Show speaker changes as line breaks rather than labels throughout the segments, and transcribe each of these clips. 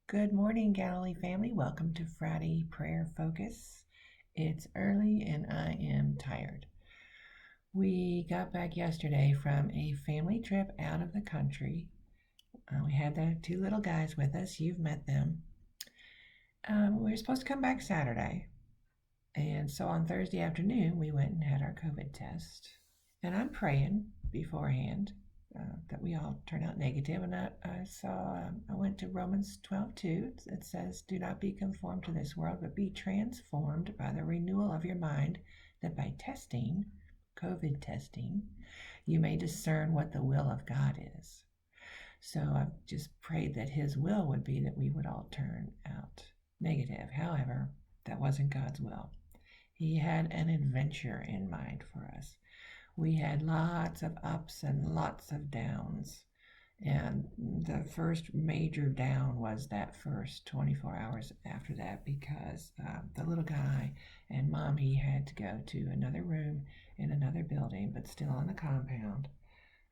Good morning, Galilee family. Welcome to Friday Prayer Focus. It's early and I am tired. We got back yesterday from a family trip out of the country. We had the two little guys with us. You've met them. We were supposed to come back Saturday. And so on Thursday afternoon, we went and had our COVID test. And I'm praying beforehand that we all turn out negative. And I went to Romans 12:2. It says, "Do not be conformed to this world, but be transformed by the renewal of your mind, that by testing, COVID testing, you may discern what the will of God is." So I've just prayed that His will would be that we would all turn out negative. However, that wasn't God's will. He had an adventure in mind for us. We had lots of ups and lots of downs. And the first major down was that first 24 hours after that, because the little guy and mom, he had to go to another room in another building, but still on the compound,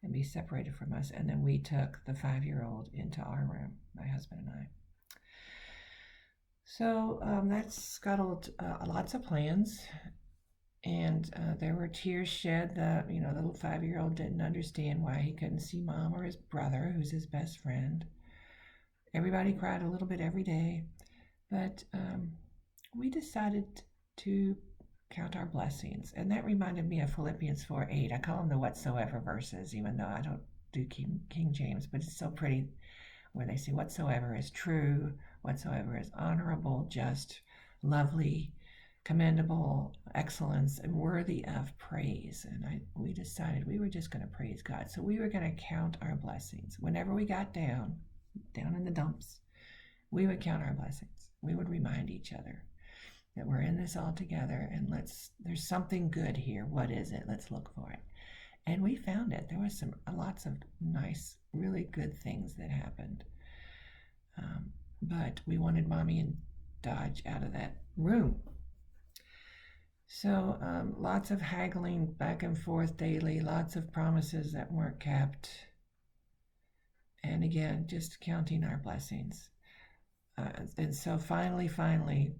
and be separated from us. And then we took the 5-year-old into our room, my husband and I. So that scuttled lots of plans, and there were tears shed. The little 5-year-old didn't understand why he couldn't see mom or his brother, who's his best friend. Everybody cried a little bit every day, but we decided to count our blessings, and that reminded me of Philippians 4:8. I call them the whatsoever verses, even though I don't do King James, but it's so pretty, where they say whatsoever is true, whatsoever is honorable, just, lovely, commendable, excellence, and worthy of praise. And we decided we were just going to praise God. So we were going to count our blessings. Whenever we got down in the dumps, we would count our blessings. We would remind each other that we're in this all together, and there's something good here. What is it? Let's look for it. And we found it. There was lots of nice, really good things that happened. But we wanted Mommy and Dodge out of that room. So lots of haggling back and forth daily, lots of promises that weren't kept. And again, just counting our blessings. And so finally,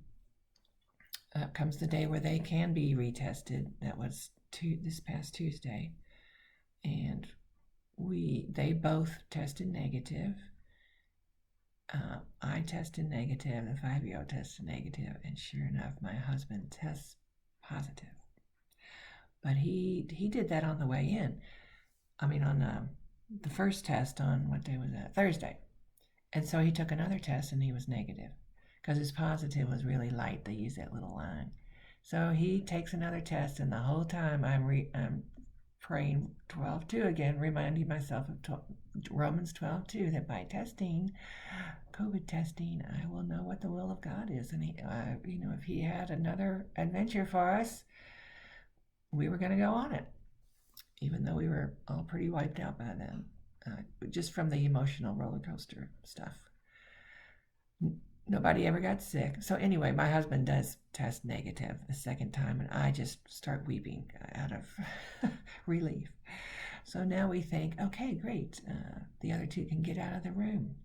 comes the day where they can be retested. That was this past Tuesday. And they both tested negative. I tested negative, the 5-year-old tested negative, and sure enough, my husband tests positive. But he did that on the way in. I mean, on the first test on, what day was that? Thursday. And so he took another test and he was negative, because his positive was really light. They use that little line. So he takes another test, and the whole time I'm praying 12:2 again, reminding myself of Romans 12:2, that by testing, COVID testing, I will know what the will of God is. And if He had another adventure for us, we were going to go on it, even though we were all pretty wiped out by then, just from the emotional roller coaster stuff. Nobody ever got sick. So anyway, my husband does test negative the second time, and I just start weeping out of relief. So now we think, okay, great, the other two can get out of the room.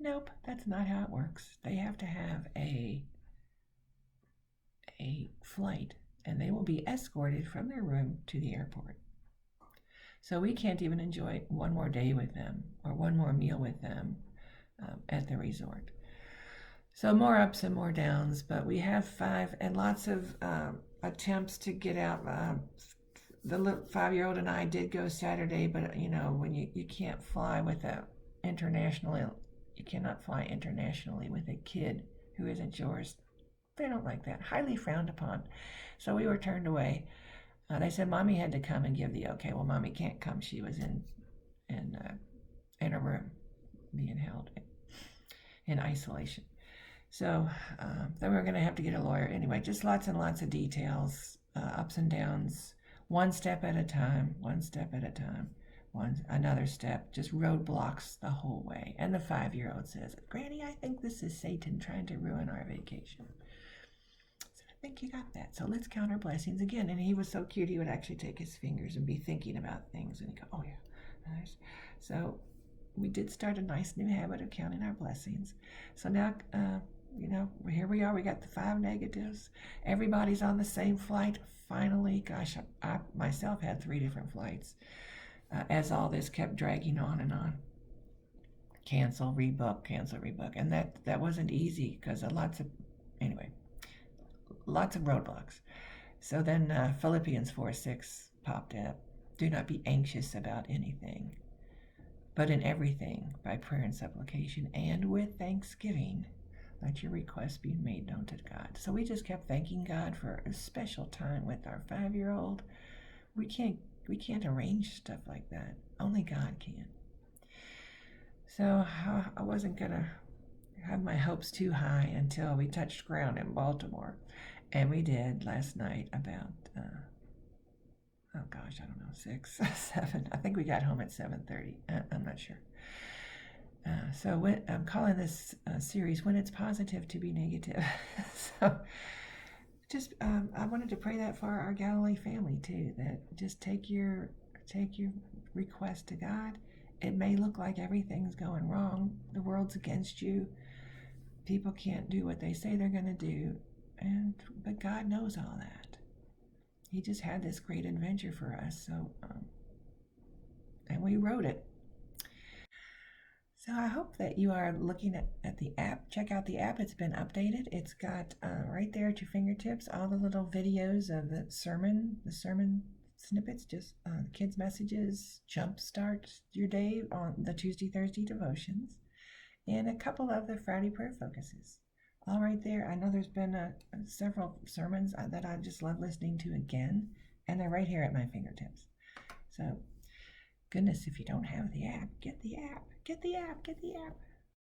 Nope, that's not how it works. They have to have a flight, and they will be escorted from their room to the airport. So we can't even enjoy one more day with them or one more meal with them at the resort. So more ups and more downs, but we have 5 and lots of attempts to get out. The little 5-year-old and I did go Saturday, but when you can't fly with you cannot fly internationally with a kid who isn't yours. They don't like that. Highly frowned upon. So we were turned away. They said Mommy had to come and give the okay. Well, Mommy can't come. She was in a room being held in isolation. So then we were going to have to get a lawyer. Anyway, just lots and lots of details, ups and downs, one step at a time, another step, just roadblocks the whole way. And the 5-year-old says, "Granny, I think this is Satan trying to ruin our vacation." I said, "I think you got that. So let's count our blessings again." And he was so cute, he would actually take his fingers and be thinking about things. And he'd go, "Oh, yeah, nice." So we did start a nice new habit of counting our blessings. So now, here we are. We got the 5 negatives. Everybody's on the same flight. Finally, gosh, I myself had 3 different flights as all this kept dragging on and on. Cancel, rebook, cancel, rebook, and that wasn't easy because lots of roadblocks. So then Philippians 4:6 popped up. Do not be anxious about anything, but in everything, by prayer and supplication, and with thanksgiving, let your requests be made known to God. So we just kept thanking God for a special time with our 5-year-old. We can't arrange stuff like that. Only God can. So I wasn't gonna have my hopes too high until we touched ground in Baltimore, and we did last night about oh gosh, I don't know, 6, 7. I think we got home at 7:30. I'm not sure. So I'm calling this series "When It's Positive to Be Negative." So just I wanted to pray that for our Galilee family too. That just take your request to God. It may look like everything's going wrong. The world's against you. People can't do what they say they're going to do, but God knows all that. He just had this great adventure for us. So, and we wrote it. So I hope that you are looking at the app. Check out the app. It's been updated. It's got right there at your fingertips all the little videos of the sermon snippets, just kids' messages, jumpstart your day on the Tuesday, Thursday devotions, and a couple of the Friday prayer focuses. All right there. I know there's been several sermons that I just love listening to again, and they're right here at my fingertips. So, goodness, if you don't have the app, get the app. Get the app. Get the app.